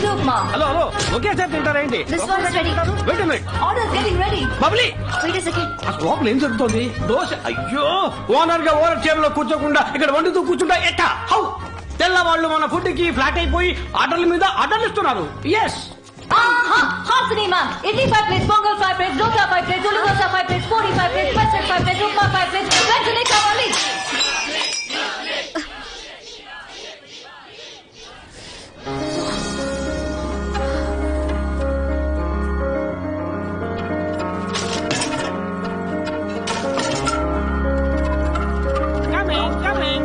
Idli upma. Hello okay sir తింటారేంటి? This one is ready. Wait minute. Order is getting ready. Bubbly Wait a second. అసలు లోపల ఏం జరుగుతుంది? దోశ. అయ్యో ఓనర్ గా ఓనర్ చైర్లో కూర్చోకుండా ఇక్కడ వండుతూ కూర్చుంటా ఎట్టా? హౌ? తెల్లవాళ్ళు మన ఫుడ్ కి ఫ్లాట్ అయిపోయి ఆర్డర్ల మీద ఆర్డర్లు ఇస్తున్నారు. Yes Hasini ma'am. Idli 5 plates, Pongal 5 plates, Dosa 5 plates, Uli dosa 5 plates, Puri 5 plates, Mustard 5 plates, Upma 5 plates, Veggie Kavali.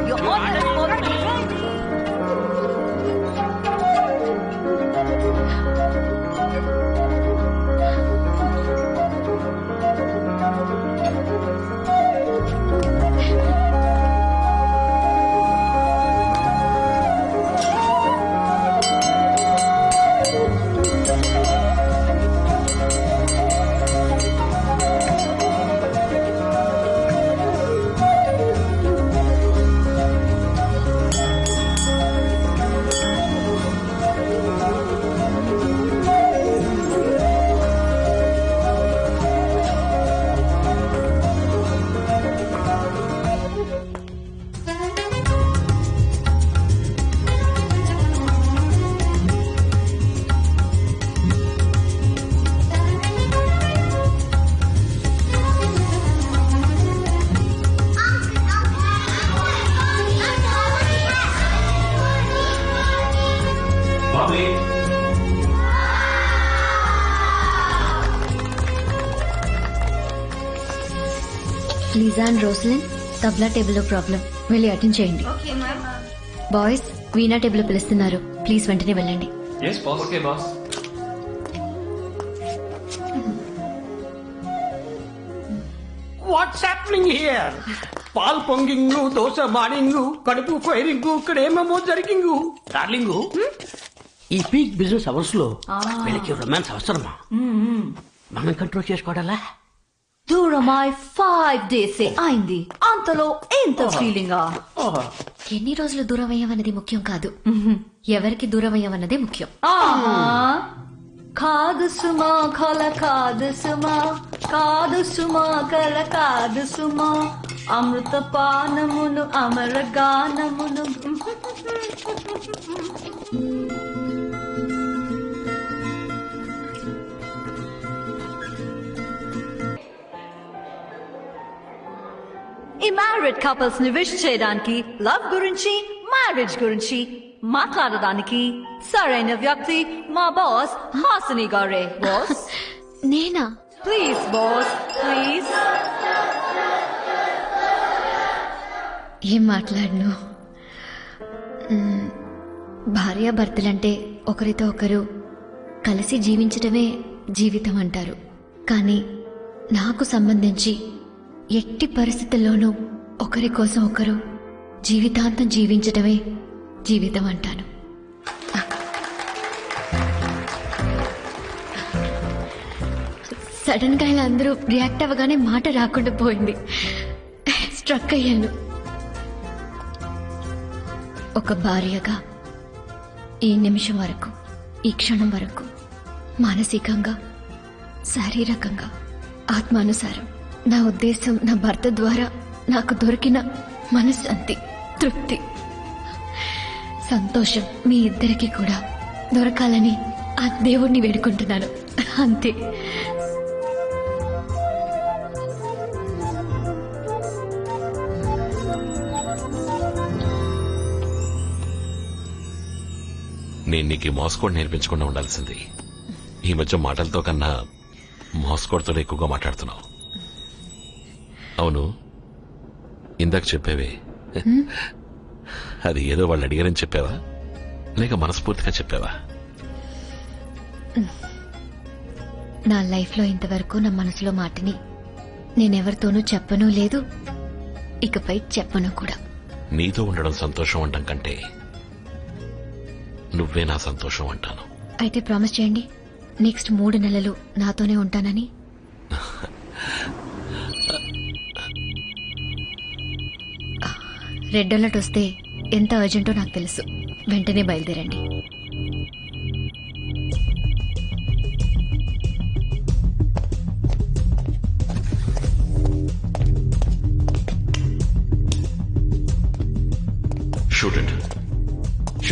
Your order is already ready. Liza and Roslin తబ్లా table లో problem వెళ్ళి attend చేయండి. Boys Veena table లో పిలుస్తున్నారు, please వెంటనే వెళ్ళండి. What's happening here? పాల్ పొంగింగ్, దోశ మార్నింగ్, కడుపు ఫైరింగ్, ఇక్కడ ఏమేమో జరిగింగ్. డార్లింగ్ ఈ పీక్ బిజినెస్ అవర్స్ లో వీళ్ళకి రొమాన్స్ అవసరమా? మనం కంట్రోల్ చేసుకోవడాలా? దూరమై 5 days అయింది, అంతలో ఎంత ఫీలింగా? ఎన్ని రోజులు దూరం అయ్యామన్నది ముఖ్యం కాదు, ఎవరికి దూరం అయ్యామన్నదే ముఖ్యం. కాదు సుమా కల కాదు సుమా, కాదు సుమా కల కాదు సుమా, అమృత పానమును అమర గానమును. ఈ మ్యారీడ్ కపుల్స్ ని విష్ చేయడానికి, లవ్ గురించి, మ్యారేజ్ గురించి మాట్లాడడానికి సరైన వ్యక్తి మా బాస్ హాసిని గారే. బాస్ నేనా? Please boss please. ఏం మాట్లాడను. భార్యాభర్తలంటే ఒకరితో ఒకరు కలిసి జీవించటమే జీవితం అంటారు, కానీ నాకు సంబంధించి ఎట్టి పరిస్థితుల్లోనూ ఒకరి కోసం ఒకరు జీవితాంతం జీవించటమే జీవితం అంటాను. సడన్ గా ఇలా అందరూ రియాక్ట్ అవ్వగానే మాట రాకుండా పోయింది, స్ట్రక్ అయ్యాను. ఒక భార్యగా ఈ నిమిషం వరకు, ఈ క్షణం వరకు మానసికంగా, శారీరకంగా, ఆత్మానుసారం నా ఉద్దేశం నా భర్త ద్వారా నాకు దొరికిన మనశ్శాంతి, తృప్తి, సంతోషం మీ ఇద్దరికి కూడా దొరకాలని ఆ దేవుణ్ణి వేడుకుంటున్నాను, అంతే. నేను నీకు మోస్కోడ్ నేర్పించకుండా ఉండాల్సింది. ఈ మధ్య మాటలతో కన్నా మోస్కోడ్తో ఎక్కువగా మాట్లాడుతున్నావు. అవును, ఇందాక చెప్పేవే, అది ఏదో వాళ్ళు అడిగారని చెప్పావా, లేక మనస్ఫూర్తిగా చెప్పావా? నా లైఫ్లో ఇంతవరకు నా మనసులో మాటని నేనెవరితోనూ చెప్పనూ లేదు, ఇకపై చెప్పను కూడా. నీతో ఉండడం సంతోషం అంటాం కంటే నువ్వే నా సంతోషం అంటాను. అయితే ప్రామిస్ చేయండి, నెక్స్ట్ 3 నెలలు నాతోనే ఉంటానని. రెడ్ అలర్ట్ వస్తే ఎంత అర్జెంటో నాకు తెలుసు, వెంటనే బయలుదేరండి.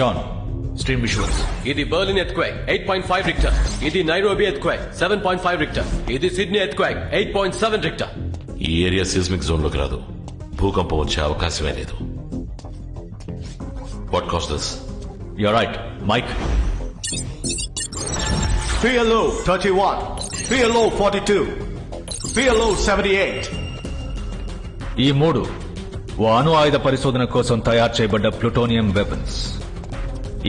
Shaan, stream visuals. ఇది బర్లిన్ ఎర్త్క్వేక్ 8.5 రిక్టర్. ఇది నైరోబి ఎర్త్క్వేక్ 7.5 రిక్టర్. ఇది సిడ్నీ ఎర్త్క్వేక్ 8.7 రిక్టర్. ఈ ఏరియా సిస్మిక్ జోన్ లోకి రాదు. భూకంపం వచ్చే అవకాశమే లేదు. What cost this? You're right, Mike. PLO 31, PLO 42, PLO 78. ఈ మూడు ఓ అణు ఆయుధ పరిశోధన కోసం తయారు చేయబడ్డ ప్లూటోనియం వెపన్స్.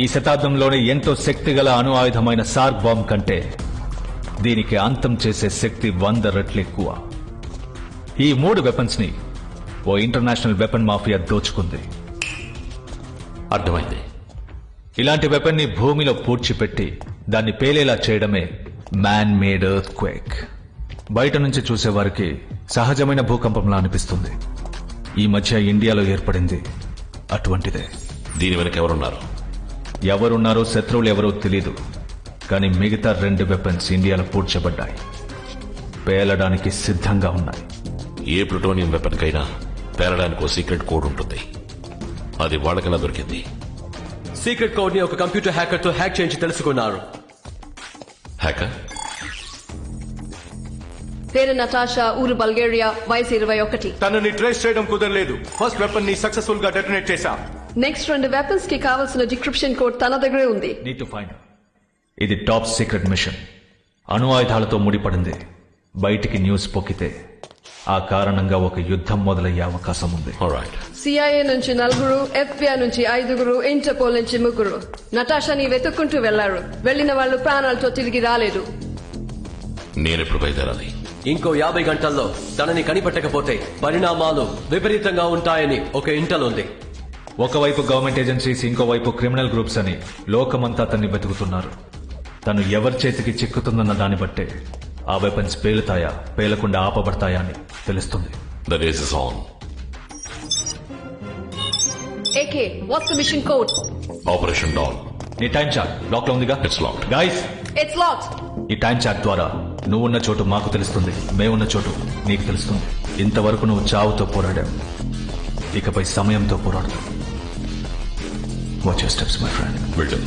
ఈ శతాబ్దంలోనే ఎంతో శక్తిగల అణు ఆయుధమైన సార్క్ బాంబ్ కంటే దీనికి అంతం చేసే శక్తి 100 రెట్లు ఎక్కువ. ఈ మూడు వెపన్స్ ని ఓ ఇంటర్నేషనల్ వెపన్ మాఫియా దోచుకుంది. అర్థమైంది. ఇలాంటి వెపన్ ని భూమిలో పూడ్చిపెట్టి దాన్ని పేలేలా చేయడమే మ్యాన్ మేడ్ ఎర్త్ క్వేక్. బయట నుంచి చూసేవారికి సహజమైన భూకంపంలా అనిపిస్తుంది. ఈ మధ్య ఇండియాలో ఏర్పడింది అటువంటిదే. దీని వెనక ఎవరున్నారు? ఎవరున్నారో శత్రువులు ఎవరో తెలీదు, కానీ మిగతా 2 వెపన్స్ ఇండియాలో పూడ్చబడ్డాయి, పేలడానికి సిద్ధంగా ఉన్నాయి. ఏ ప్లూటోనియం వెపన్ కైనా పేలడానికి ఓ సీక్రెట్ కోడ్ ఉంటుంది. అది వాళ్ళకెలా దొరికింది? సీక్రెట్ కోడ్ ని ఒక కంప్యూటర్ హ్యాకర్ తో హ్యాక్ చేయించి తెలుసుకున్నారు. హ్యాకర్? పేరు నటాషా, ఊరు బల్గేరియా, వయసు 21. తనని ట్రేస్ చేయడం కుదరలేదు. ఫస్ట్ వెపన్ ని సక్సెస్ఫుల్ గా డెటోనేట్ చేశాం. నెక్స్ట్ 2 వెపన్స్ కి కావాల్సిన డిక్రిప్షన్ కోడ్ తన దగ్గరే ఉంది. Need to find. ఇది టాప్ సీక్రెట్ మిషన్. అణు ఆయుధాలతో ముడిపడింది. బయటికి న్యూస్ పొక్కితే ఆ కారణంగా ఒక యుద్ధం మొదలయ్యే అవకాశం ఉంది. ఆల్రైట్. CIA నుంచి 4, FBI నుంచి 5, ఇంటర్పోల్ నుంచి 3 నటాషాని వెతుక్కుంటూ వెళ్లారు. వెళ్లిన వాళ్ళు ప్రాణాలతో తిరిగి రాలేదు. నేనెప్పుడు బయలుదేరాలి? ఇంకో 50 గంటల్లో తనని కనిపెట్టకపోతే పరిణామాలు విపరీతంగా ఉంటాయని ఒక ఇంటల్ ఉంది. ఒకవైపు గవర్నమెంట్ ఏజెన్సీస్, ఇంకోవైపు క్రిమినల్ గ్రూప్స్ అని లోకమంతా తన్ని వెతుకుతున్నారు. తను ఎవరి చేతికి చిక్కుతుందన్న దాన్ని బట్టే ఆ వెపన్స్ పేలుతాయా, పేలకుండా ఆపబడతాయా అని తెలుస్తుంది. The race is on. AK, what's the mission code? Operation doll. నీ టైం చార్ట్ లాక్ లో ఉందిగా? It's locked. Guys, It's locked. ఈ టైం చార్ట్ ద్వారా నువ్వున్న చోటు మాకు తెలుస్తుంది, మేమున్న చోటు నీకు తెలుస్తుంది. ఇంతవరకు నువ్వు చావుతో పోరాడావు, ఇకపై సమయంతో పోరాడు. Watch your steps my friend. వెళ్ళు.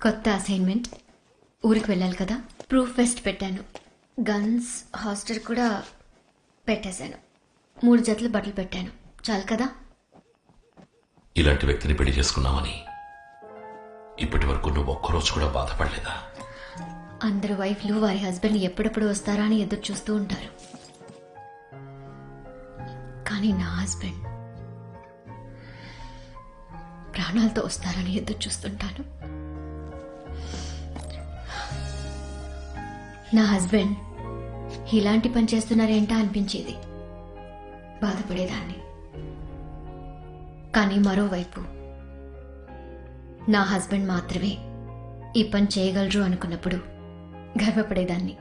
కొత్త అసైన్మెంట్. ఊరికి వెళ్ళాలి కదా, ప్రూఫ్ ఫెస్ట్ పెట్టాను. గన్స్, హాస్టర్ కూడా పెట్టేశాను. 3 జతలు బట్టలు పెట్టాను. చాలు కదా? ఇలాంటి వ్యక్తిని పెళ్లి చేసుకున్నామని ఇప్పటి వరకు నువ్వు ఒక్కరోజు కూడా బాధపడలేదా? అందరు వైఫ్లు వారి హస్బెండ్ ఎప్పుడెప్పుడు వస్తారా అని ఎదురు చూస్తూ ఉంటారు. కానీ నా హస్బెండ్ ప్రాణాలతో వస్తారని ఎదురు చూస్తుంటాను. నా హస్బెండ్ ఇలాంటి పని చేస్తున్నారేంటా అనిపించేది, బాధపడేదాన్ని. కానీ మరోవైపు నా హస్బెండ్ మాత్రమే ఈ పని చేయగలరు అనుకున్నప్పుడు గర్వపడేదాన్ని.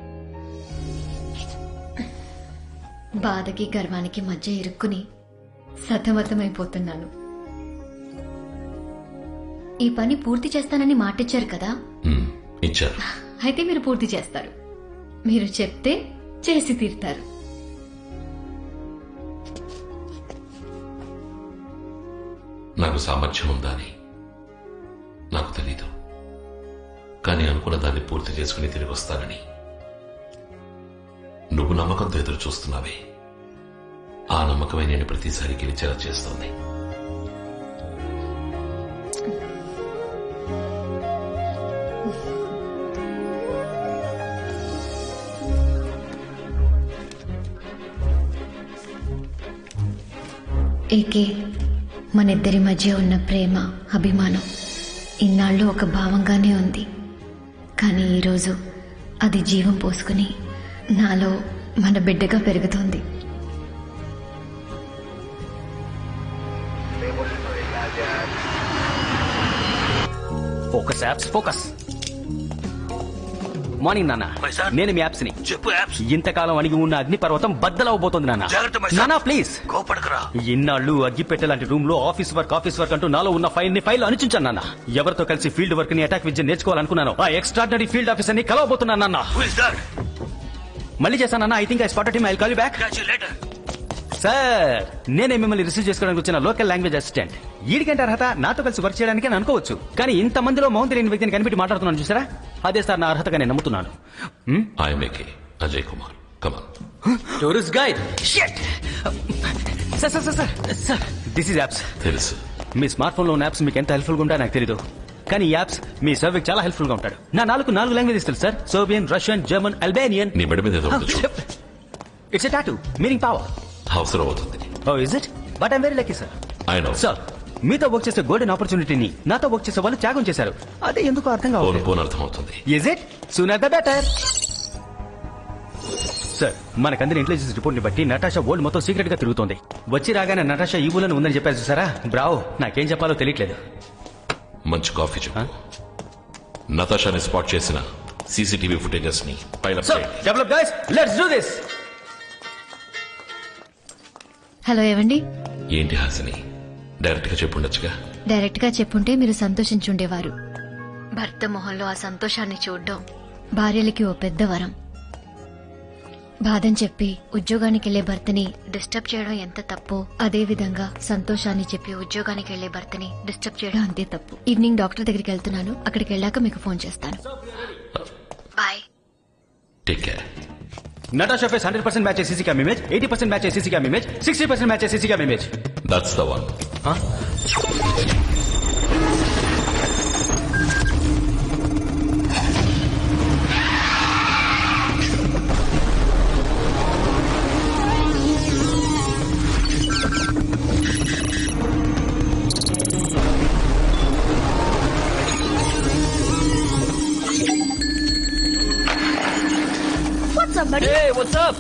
బాధకి గర్వానికి మధ్య ఇరుక్కుని సతమతమైపోతున్నాను. ఈ పని పూర్తి చేస్తానని మాటిచ్చారు కదా? ఇచ్చారు. అయితే మీరు పూర్తి చేస్తారు. మీరు చెప్తే చేసి తీరుతారు. నాకు సామర్థ్యం ఉందా అని నాకు తెలీదు, కానీ అనుకున్న దాన్ని పూర్తి చేసుకుని తిరిగి వస్తానని నువ్వు నమ్మకంతో ఎదురు చూస్తున్నావే. ఆ నమ్మకమే నేను ప్రతిసారి గెలిచేలా చేస్తోంది. ఏకే, మనిద్దరి మధ్య ఉన్న ప్రేమ, అభిమానం ఇన్నాళ్ళు ఒక భావంగానే ఉంది. కానీ ఈరోజు అది జీవం పోసుకుని నాలో మన బిడ్డగా పెరుగుతోంది. Focus apps, focus. మార్నింగ్ నాన్న, నేను మీ యాప్స్ ని చెప్పు. యాప్స్ ఇంతకాలం అణిగి ఉన్న అగ్ని పర్వతం బద్దలవబోతోంది నాన్న. నాన్న ప్లీజ్, కోపడకరా. ఇన్నాళ్ళు అగ్గిపెట్టె లాంటి రూమ్ లో ఆఫీస్ వర్క్ అంటూ నాలో ఉన్న ఫైల్ అణిచుంచాను నాన్న. ఎవరితో కలిసి ఫీల్డ్ వర్క్ ని, అటాక్ విద్య నేర్చుకోవాలనుకున్నాను, ఆ ఎక్స్ట్రాడినరీ ఫీల్డ్ ఆఫీసర్ ని కలవబోతున్నాను నాన్న. మళ్ళీ చేస్తానన్నా. I think I spotted him. I call you back. Sir, నేనే మిమ్మల్ని రిసీవ్ చేసుకోవడానికి వచ్చిన లోకల్ లాంగ్వేజ్ అసిస్టెంట్. వీడికంటే అర్హత నాతో కలిసి వర్క్ చేయడానికి అని అనుకోవచ్చు, కానీ ఇంత మందిలో మౌన్ తెలియని వ్యక్తిని కనిపెట్టి మాట్లాడుతున్నాను చూసారా, అదే సార్ నా అర్హతగా నేను నమ్ముతున్నాను. Ajay Kumar, come on. Tourist guide. Sir sir sir sir, this is యాప్స్. తెలుసు. మీ స్మార్ట్ ఫోన్ లో ఉన్న యాప్స్ మీకు ఎంత హెల్ప్ఫుల్ గా ఉంటాయో నాకు తెలీదు, కానీ ఈ యాప్స్ మీ సర్వేకి చాలా హెల్ప్ఫుల్ గా ఉంటాడు. నా 4 లాంగ్వేజెస్ తెలుసు సార్. సోవియన్, రష్యన్, జర్మన్, అల్బేనియన్. నీ మెడ మీద ఏదో ఉంది చూడు. It's a tattoo meaning power. అవసరం అవుతుంది. Oh is it? But I'm very lucky sir. I know sir, మీతో వర్క్ చేసే గోల్డెన్ ఆపర్చునిటీని నాతో వర్క్ చేసే వాళ్ళు త్యాగం చేశారు. అదే ఎందుకు అర్థం కావాలి. పోను అర్థం అవుతుంది. Is it? Sooner the better. Sir, మనకందరి ఇంటెలిజెన్స్ రిపోర్ట్ ని బట్టి నటాషా వరల్డ్ మొత్తం సీక్రెట్ గా తిరుగుతోంది. వచ్చి రాగానే నటాషా ఈ ఊళ్ళో ఉందని చెప్పారు చూసారా. బ్రావో, నాకేం చెప్పాలో తెలియట్లేదు. మంచి కాఫీ చెప్పు. నతాషాని స్పాట్ చేసిన సీసీటీవీ ఫుటేజెస్ ని పైలప్ చేయండి. Develop guys, let's do this. Hello, ఏవండి? ఏంటి హాసిని, డైరెక్ట్ గా చెప్పుండొచ్చుగా. డైరెక్ట్ గా చెప్పుంటే మీరు సంతోషించుండేవారు. భర్త మొహంలో ఆ సంతోషాన్ని చూడడం భార్యలకి ఓ పెద్ద వరం. బాధని చెప్పి ఉద్యోగానికి వెళ్లే భర్తని డిస్టర్బ్ చేయడం ఎంత తప్పో, అదే విధంగా సంతోషాన్ని చెప్పి ఉద్యోగానికి వెళ్లే భర్తని డిస్టర్బ్ చేయడం అంతే తప్పు. ఈవినింగ్ డాక్టర్ దగ్గరికి వెళ్తున్నాను, అక్కడికి వెళ్ళాక మీకు ఫోన్ చేస్తాను. Bye. Take care. Natasha face 100% match CC cam image, 80% match CC cam image, 60% match CC cam image. That's the one. What's up, buddy? Hey, what's up?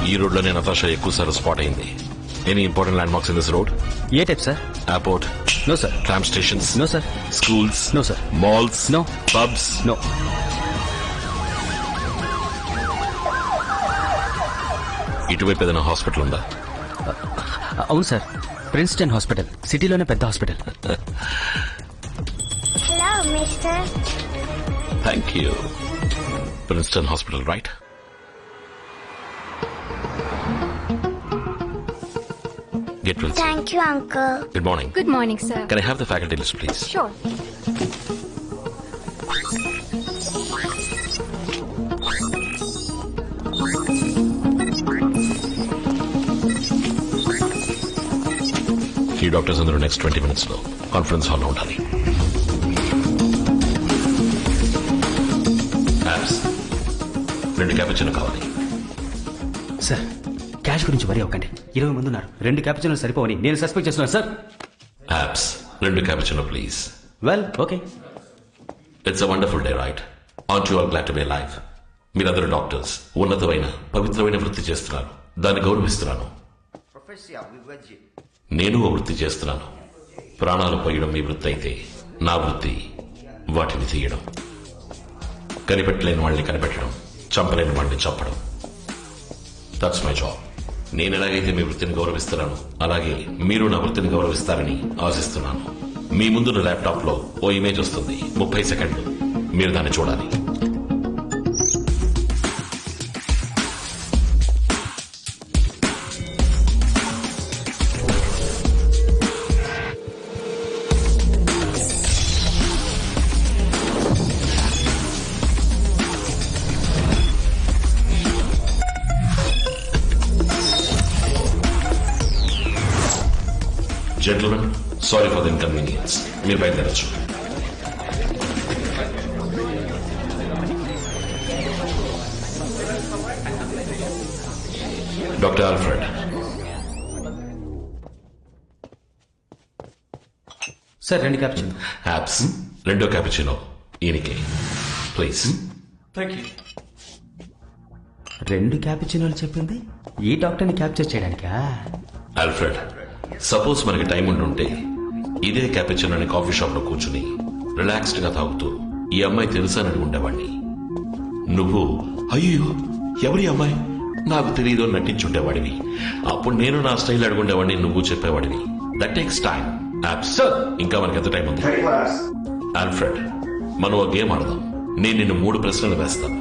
ఈ రోడ్ లోనే నతాషా ఎక్కువ సార్లు స్పాట్ అయింది. Any important landmarks in this road? ఏ type sir? Airport? No sir. Tram stations? No sir. Schools? No sir. Malls? No. Pubs? No. ఇటువైపు ఏదైనా hospital ఉందా? అవును సార్, ప్రిన్స్టన్ హాస్పిటల్, సిటీలోనే పెద్ద hospital. Hello mister. Thank you. Princeton hospital, right? Get well. Thank you, uncle. Good morning. Good morning, sir. Can I have the faculty list, please? Sure. ఈ doctors అందరూ next 20 minutes లో conference హాల్లో ఉండాలి. Apps 2 cappuccino కావాలి. Sir, cash గురించి వరి అవ్వకండి. 20 మంది ఉన్నారు, 2 క్యాపుచినోలు సరిపోవని నేను సస్పెక్ట్ చేస్తున్నాను sir. Apps 2 cappuccino please. Well, okay. It's a wonderful day, right? Art you all glad to be alive? మీరందరూ డాక్టర్స్, ఉన్నతమైన పవిత్రమైన వృత్తి చేస్తున్నారు, దాన్ని గౌరవిస్తున్నాను. నేను ఓ వృత్తి చేస్తున్నాను. ప్రాణాలు పోయడం మీ వృత్తి అయితే, నా వృత్తి వాటిని తీయడం. కనిపెట్టలేని వాళ్ళని కనిపెట్టడం, చంపలేని వాళ్ళని చంపడం. That's my job. నేను ఎలాగైతే మీ వృత్తిని గౌరవిస్తున్నాను, అలాగే మీరు నా వృత్తిని గౌరవిస్తారని ఆశిస్తున్నాను. మీ ముందున్న ల్యాప్టాప్ లో ఓ ఇమేజ్ వస్తుంది, 30 సెకండ్లు. మీరు దాన్ని చూడాలి. Gentlemen, sorry for the inconvenience. మీరు బయలుదేరచ్చు. Doctor Alfred. Sir, 2 cappuccino. యాప్స్ 2 క్యాపుచినో ఈయనకి ప్లీజ్. Thank you. 2 క్యాపుచినోలు చెప్పింది ఈ డాక్టర్ని క్యాప్చర్ చేయడానికా? ఆల్ఫ్రెడ్, సపోజ్ మనకి టైం ఉండుంటే ఇదే క్యాపిచినో అనే కాఫీ షాప్ లో కూర్చుని రిలాక్స్డ్ గా తాగుతూ ఈ అమ్మాయి తెలుసానని ఉండేవాణ్ణి. నువ్వు అయ్యో ఎవరి అమ్మాయి నాకు తెలియదు నటించుండేవాడివి. అప్పుడు నేను నా స్టైల్ అడుగుండేవాడిని, నువ్వు చెప్పేవాడివి. That takes time. ఇంకా మనకి ఎంత టైం ఉంది? ఆల్ఫ్రెడ్, మనం ఒక గేమ్ ఆడదాం. నేను నిన్ను 3 ప్రశ్నలు వేస్తాను.